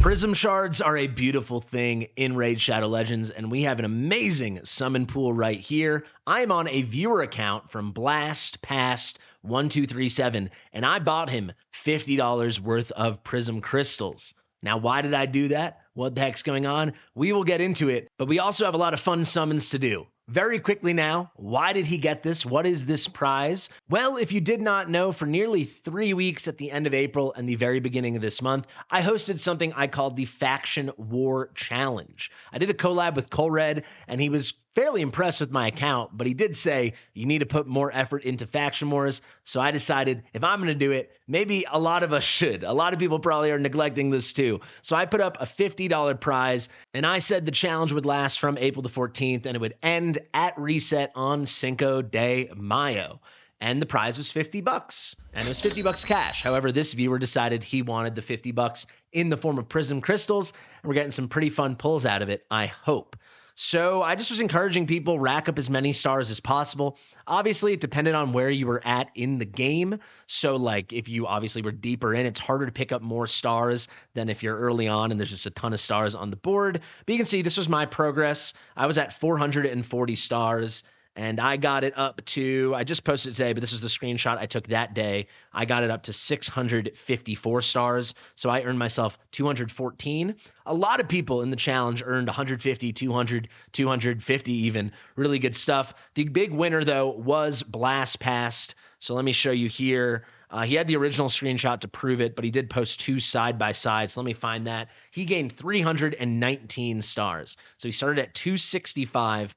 Prism shards are a beautiful thing in Raid Shadow Legends, and we have an amazing summon pool right here. I'm on a viewer account from Blast Past 1237, and I bought him $50 worth of Prism crystals. Now, why did I do that? What the heck's going on? We will get into it, but we also have a lot of fun summons to do. Very quickly now, why did he get this? What is this prize? Well, if you did not know, for nearly 3 weeks at the end of April and the very beginning of this month, I hosted something I called the Faction War Challenge. I did a collab with Colred, and he was fairly impressed with my account, but he did say you need to put more effort into faction wars. So I decided if I'm going to do it, maybe a lot of us should. A lot of people probably are neglecting this too. So I put up a $50 prize, and I said the challenge would last from April the 14th and it would end at reset on Cinco de Mayo. And the prize was $50, and it was $50 cash. However, this viewer decided he wanted the $50 in the form of Prism crystals, and we're getting some pretty fun pulls out of it, I hope. So I just was encouraging people rack up as many stars as possible. Obviously, it depended on where you were at in the game. So like if you obviously were deeper in, it's harder to pick up more stars than if you're early on and there's just a ton of stars on the board. But you can see this was my progress. I was at 440 stars. And I got it up to, I just posted it today, but this is the screenshot I took that day. I got it up to 654 stars. So I earned myself 214. A lot of people in the challenge earned 150, 200, 250 even. Really good stuff. The big winner, though, was Blast Past. So let me show you here. He had the original screenshot to prove it, but he did post two side by side. So let me find that. He gained 319 stars. So he started at 265.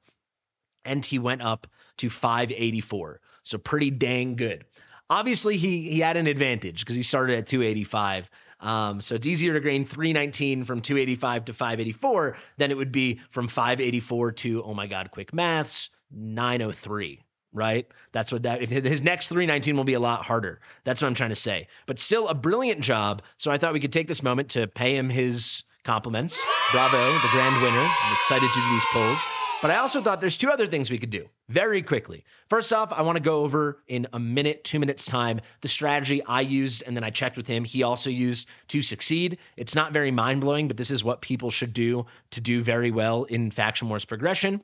And he went up to 584. So pretty dang good. Obviously, he had an advantage because he started at 285. So it's easier to gain 319 from 285 to 584 than it would be from 584 to, oh my God, quick maths, 903. Right? That's what that, his next 319 will be a lot harder. That's what I'm trying to say. But still a brilliant job. So I thought we could take this moment to pay him his compliments. Bravo, the grand winner. I'm excited to do these polls. But I also thought there's two other things we could do very quickly. First off, I want to go over in a minute, 2 minutes time, the strategy I used and then I checked with him. He also used to succeed. It's not very mind-blowing, but this is what people should do to do very well in Faction Wars progression.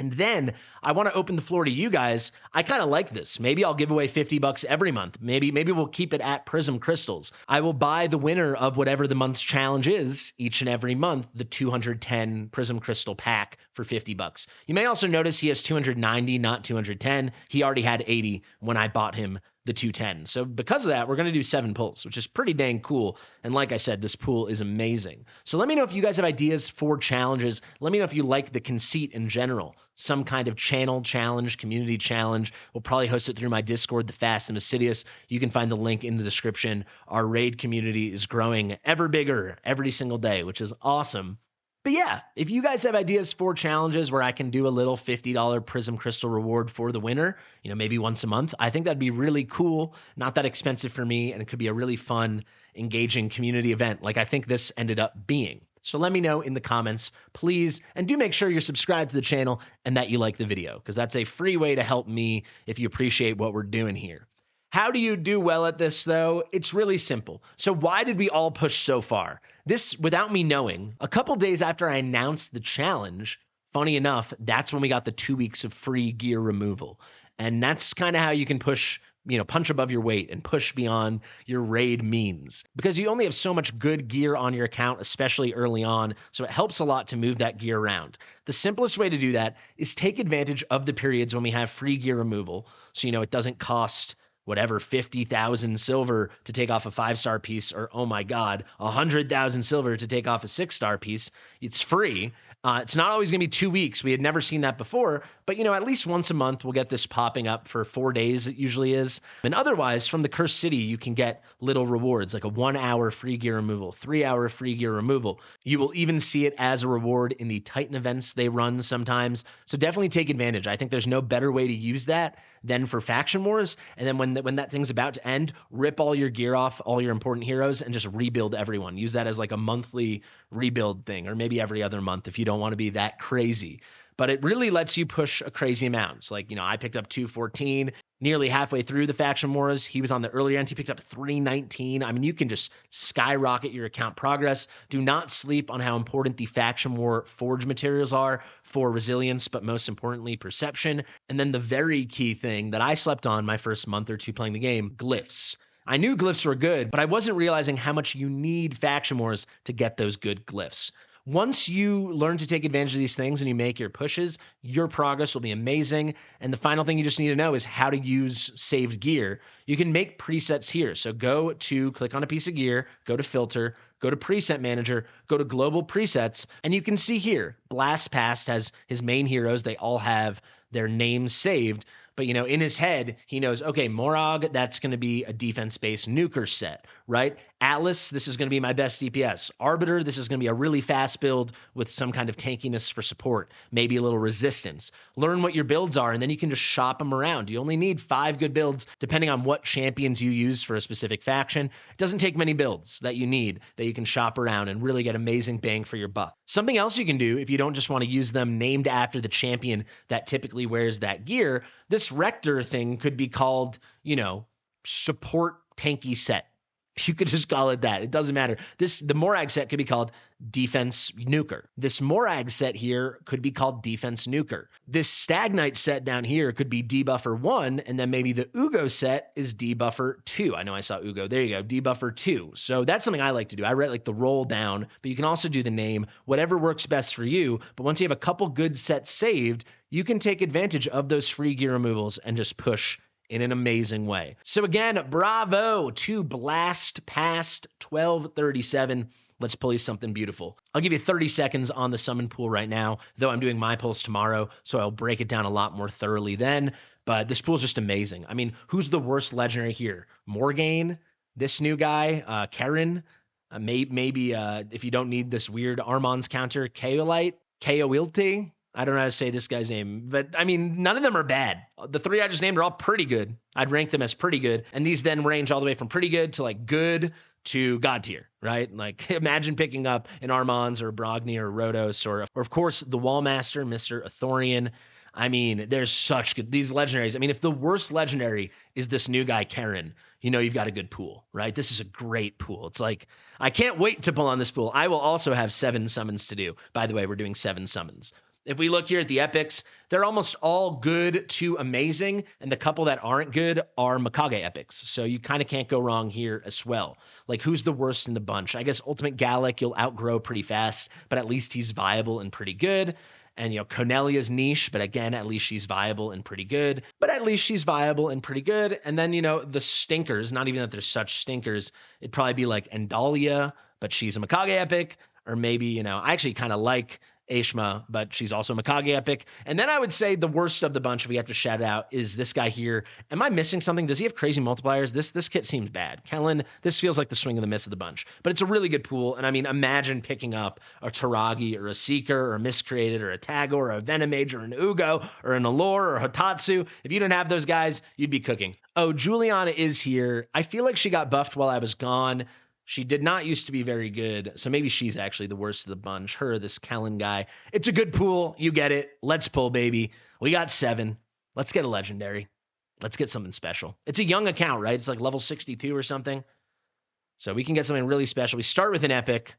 And then I want to open the floor to you guys. I kind of like this. Maybe I'll give away $50 every month. Maybe we'll keep it at Prism Crystals. I will buy the winner of whatever the month's challenge is each and every month, the 210 Prism Crystal pack for $50. You may also notice he has 290, not 210. He already had 80 when I bought him the 210. So because of that, we're going to do 7 pulls, which is pretty dang cool. And like I said, this pool is amazing. So let me know if you guys have ideas for challenges. Let me know if you like the conceit in general. Some kind of channel challenge, community challenge. We'll probably host it through my Discord, the Fast and Fastidious. You can find the link in the description. Our raid community is growing ever bigger every single day, which is awesome. But yeah, if you guys have ideas for challenges where I can do a little $50 Prism Crystal reward for the winner, maybe once a month, I think that'd be really cool. Not that expensive for me, and it could be a really fun, engaging community event like I think this ended up being. So let me know in the comments, please, and do make sure you're subscribed to the channel and that you like the video, because that's a free way to help me if you appreciate what we're doing here. How do you do well at this, though? It's really simple. So why did we all push so far? This, without me knowing, a couple days after I announced the challenge, funny enough, that's when we got the 2 weeks of free gear removal. And that's kind of how you can push, punch above your weight and push beyond your raid means. Because you only have so much good gear on your account, especially early on, so it helps a lot to move that gear around. The simplest way to do that is take advantage of the periods when we have free gear removal. So, it doesn't cost whatever, 50,000 silver to take off a 5-star piece, or oh my God, 100,000 silver to take off a 6-star piece. It's free. It's not always going to be 2 weeks. We had never seen that before, but at least once a month we'll get this popping up for 4 days. It usually is. And otherwise, from the Cursed City, you can get little rewards like a 1-hour free gear removal, 3-hour free gear removal. You will even see it as a reward in the Titan events they run sometimes. So definitely take advantage. I think there's no better way to use that than for Faction Wars. And then when that thing's about to end, rip all your gear off, all your important heroes, and just rebuild everyone. Use that as like a monthly rebuild thing, or maybe every other month if you don't want to be that crazy. but it really lets you push a crazy amount. So like, I picked up 214 nearly halfway through the faction wars. He was on the earlier end. He picked up 319. I mean, you can just skyrocket your account progress. Do not sleep on how important the faction war forge materials are for resilience, but most importantly, perception. And then the very key thing that I slept on my first month or two playing the game, glyphs. I knew glyphs were good, but I wasn't realizing how much you need faction wars to get those good glyphs. Once you learn to take advantage of these things and you make your pushes, your progress will be amazing. And the final thing you just need to know is how to use saved gear. You can make presets here. So click on a piece of gear, go to filter, go to preset manager, go to global presets, and you can see here, Blast Past has his main heroes. They all have their names saved. But, in his head, he knows, okay, Morag, that's going to be a defense-based nuker set, right? Atlas, this is going to be my best DPS. Arbiter, this is going to be a really fast build with some kind of tankiness for support, maybe a little resistance. Learn what your builds are, and then you can just shop them around. You only need 5 good builds, depending on what champions you use for a specific faction. It doesn't take many builds that you need that you can shop around and really get amazing bang for your buck. Something else you can do if you don't just want to use them named after the champion that typically wears that gear, this Rector thing could be called, support tanky set. You could just call it that. It doesn't matter. The Morag set could be called defense nuker. This Morag set here could be called defense nuker. This Stagnite set down here could be debuffer 1, and then maybe the Ugo set is debuffer 2. I know I saw Ugo. There you go, debuffer 2. So that's something I like to do. I write like the roll down, but you can also do the name, whatever works best for you. But once you have a couple good sets saved, you can take advantage of those free gear removals and just push in an amazing way. So again, bravo to Blast Past 1237. Let's pull you something beautiful. I'll give you 30 seconds on the summon pool right now, though I'm doing my pulls tomorrow, so I'll break it down a lot more thoroughly then. But this pool is just amazing. I mean, who's the worst legendary here? Morgaine, this new guy, Karen, maybe if you don't need this weird Armand's counter, Kaolite, Kaoilte. I don't know how to say this guy's name, but I mean, none of them are bad. The 3 I just named are all pretty good. I'd rank them as pretty good. And these then range all the way from pretty good to like good to God tier, right? Like imagine picking up an Armand's or a Brogni or a Rhodos or of course the Wallmaster, Mr. Athorian. I mean, there's such good, these legendaries. I mean, if the worst legendary is this new guy, Karen, you've got a good pool, right? This is a great pool. It's like, I can't wait to pull on this pool. I will also have 7 summons to do. By the way, we're doing 7 summons. If we look here at the epics, they're almost all good to amazing, and the couple that aren't good are Mikage epics. So you kind of can't go wrong here as well. Like, who's the worst in the bunch? I guess Ultimate Gallic you'll outgrow pretty fast, but at least he's viable and pretty good. And, Cornelia's niche, but again, at least she's viable and pretty good. And then, the stinkers, not even that they're such stinkers, it'd probably be like Endalia, but she's a Mikage epic. Or maybe, I actually kind of like Aishma, but she's also Mikage epic. And then I would say the worst of the bunch, if we have to shout out, is this guy here. Am I missing something? Does he have crazy multipliers? This kit seems bad. Kellen, this feels like the swing and the miss of the bunch. But it's a really good pool. And I mean, imagine picking up a Taragi or a Seeker or a Miscreated or a Tagoar or a Venomage or an Ugo or an Allure or Hotatsu. If you didn't have those guys, you'd be cooking. Oh, Juliana is here. I feel like she got buffed while I was gone. She did not used to be very good, so maybe she's actually the worst of the bunch. Her, this Kellen guy. It's a good pool. You get it. Let's pull, baby. We got 7. Let's get a legendary. Let's get something special. It's a young account, right? It's like level 62 or something. So we can get something really special. We start with an epic,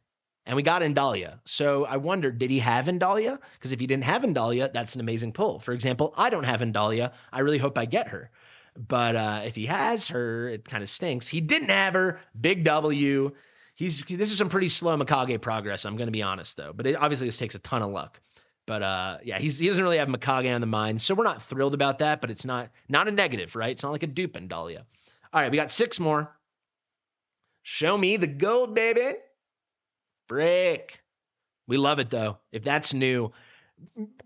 and we got Endalia. So I wonder, did he have Endalia? Because if he didn't have Endalia, that's an amazing pull. For example, I don't have Endalia. I really hope I get her. But if he has her, it kind of stinks. He didn't have her. Big W. This is some pretty slow Mikage progress, I'm going to be honest, though. But obviously this takes a ton of luck. But yeah, he doesn't really have Mikage on the mind, so we're not thrilled about that, but it's not a negative, right? It's not like a dupe Endalia. All right, we got 6 more. Show me the gold, baby. Frick. We love it, though. If that's new...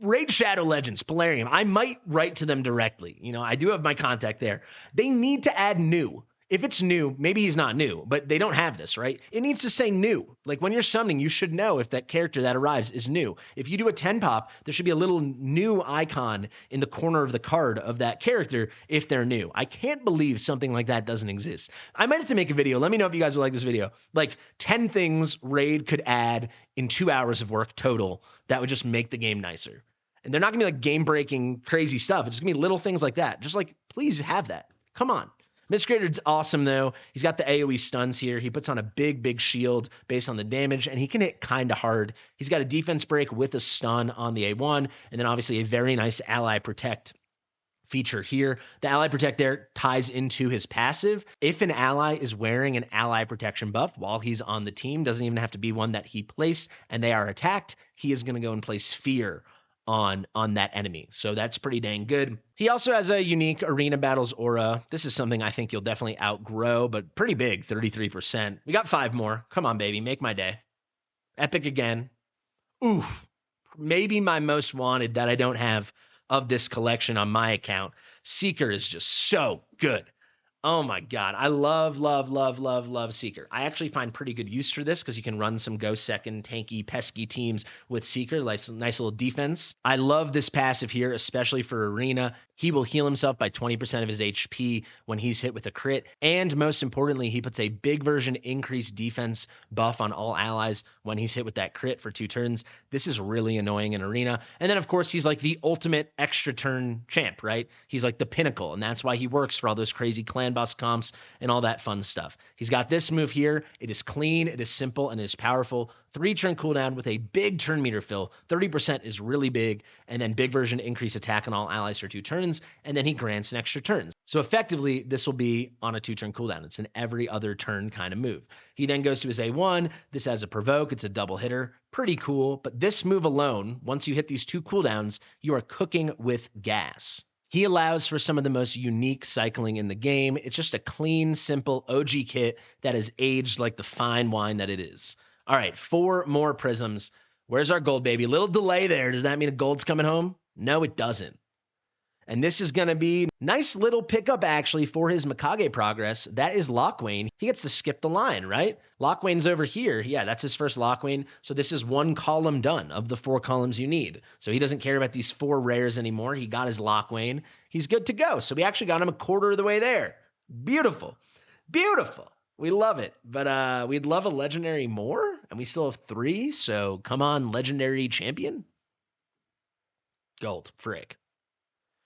Raid Shadow Legends, Polarium. I might write to them directly. I do have my contact there. They need to add new. If it's new, maybe he's not new, but they don't have this, right? It needs to say new. Like when you're summoning, you should know if that character that arrives is new. If you do a 10 pop, there should be a little new icon in the corner of the card of that character if they're new. I can't believe something like that doesn't exist. I might have to make a video. Let me know if you guys would like this video. Like 10 things Raid could add in 2 hours of work total that would just make the game nicer. And they're not going to be like game-breaking crazy stuff. It's going to be little things like that. Just like, please have that. Come on. Miscreated's awesome, though. He's got the AoE stuns here. He puts on a big shield based on the damage, and he can hit kind of hard. He's got a defense break with a stun on the A1, and then obviously a very nice ally protect feature here. The ally protect there ties into his passive. If an ally is wearing an ally protection buff while he's on the team, doesn't even have to be one that he placed, and they are attacked, he is going to go and place fear on that enemy. So that's pretty dang good. He also has a unique arena battles aura. This is something I think you'll definitely outgrow, but pretty big, 33%. We got 5 more. Come on, baby, make my day. Epic again. Ooh, maybe my most wanted that I don't have of this collection on my account. Seeker is just so good. Oh my God. I love Seeker. I actually find pretty good use for this because you can run some go second, tanky, pesky teams with Seeker. Nice little defense. I love this passive here, especially for Arena. He will heal himself by 20% of his HP when he's hit with a crit. And most importantly, he puts a big version increased defense buff on all allies when he's hit with that crit for 2 turns. This is really annoying in Arena. And then, of course, he's like the ultimate extra turn champ, right? He's like the pinnacle, and that's why he works for all those crazy clan boss comps and all that fun stuff. He's got this move here. It is clean, it is simple, and it is powerful. 3-turn cooldown with a big turn meter fill. 30% is really big, and then big version increase attack on all allies for 2 turns, and then he grants an extra turns. So effectively, this will be on a 2-turn cooldown. It's an every other turn kind of move. He then goes to his A1. This has a provoke. It's a double hitter. Pretty cool, but this move alone, once you hit these 2 cooldowns, you are cooking with gas. He allows for some of the most unique cycling in the game. It's just a clean, simple OG kit that is aged like the fine wine that it is. All right, 4 more prisms. Where's our gold, baby? Little delay there. Does that mean a gold's coming home? No, it doesn't. And this is going to be nice little pickup, actually, for his Mikage progress. That is Lockwane. He gets to skip the line, right? Lockwane's over here. Yeah, that's his first Lockwane. So this is 1 column done of the 4 columns you need. So he doesn't care about these 4 rares anymore. He got his Lockwane. He's good to go. So we actually got him a quarter of the way there. Beautiful. Beautiful. We love it. But we'd love a legendary more, and we still have 3. So come on, legendary champion. Gold. Frick.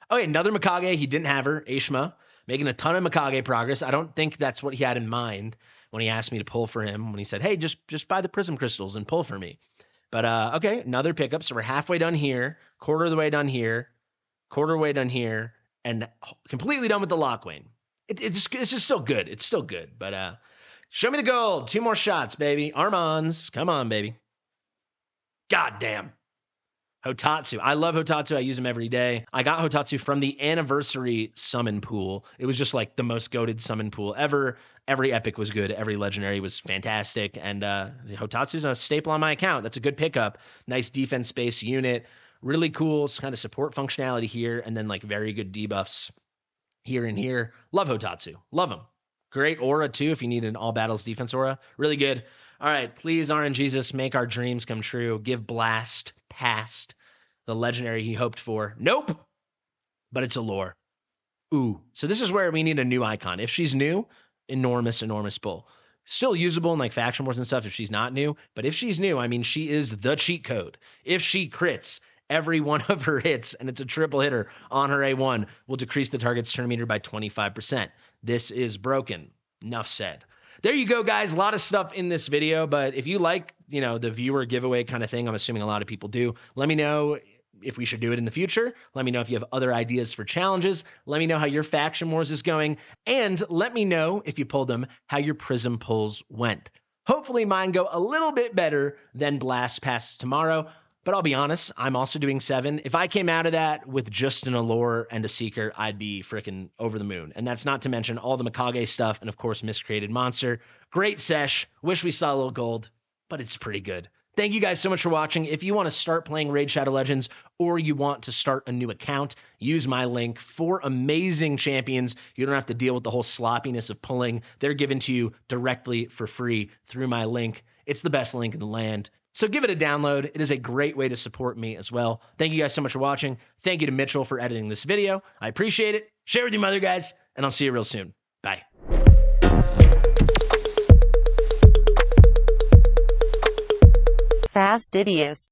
Okay, another Mikage. He didn't have her, Aishma, making a ton of Mikage progress. I don't think that's what he had in mind when he asked me to pull for him, when he said, hey, just buy the Prism crystals and pull for me. But okay, another pickup. So we're halfway done here, quarter of the way done here, quarter of the way done here, and completely done with the Lockwane. It's just still good. It's still good. But show me the gold. 2 more shots, baby. Armans. Come on, baby. God damn. Hotatsu. I love Hotatsu. I use him every day. I got Hotatsu from the anniversary summon pool. It was just like the most goated summon pool ever. Every epic was good. Every legendary was fantastic. And Hotatsu's a staple on my account. That's a good pickup. Nice defense-based unit. Really cool kind of support functionality here. And then like very good debuffs here and here. Love Hotatsu. Love him. Great aura too if you need an all battles defense aura. Really good. All right, please, RNGesus, make our dreams come true. Give Blast past the legendary he hoped for. Nope, but it's a lore. Ooh, so this is where we need a new icon. If she's new, enormous pull. Still usable in like faction wars and stuff if she's not new, but if she's new, I mean, she is the cheat code. If she crits every one of her hits, and it's a triple hitter on her A1, will decrease the target's turn meter by 25%. This is broken. Enough said. There you go, guys. A lot of stuff in this video, but if you like, the viewer giveaway kind of thing, I'm assuming a lot of people do. Let me know if we should do it in the future. Let me know if you have other ideas for challenges. Let me know how your faction wars is going. And let me know, if you pulled them, how your Prism pulls went. Hopefully mine go a little bit better than Blast Pass tomorrow. But I'll be honest, I'm also doing 7. If I came out of that with just an Allure and a Seeker, I'd be freaking over the moon. And that's not to mention all the Mikage stuff and, of course, Miscreated Monster. Great sesh. Wish we saw a little gold, but it's pretty good. Thank you guys so much for watching. If you want to start playing Raid Shadow Legends or you want to start a new account, use my link. 4 amazing champions. You don't have to deal with the whole sloppiness of pulling. They're given to you directly for free through my link. It's the best link in the land. So give it a download. It is a great way to support me as well. Thank you guys so much for watching. Thank you to Mitchell for editing this video. I appreciate it. Share with your mother, guys, and I'll see you real soon. Bye. Fastidious.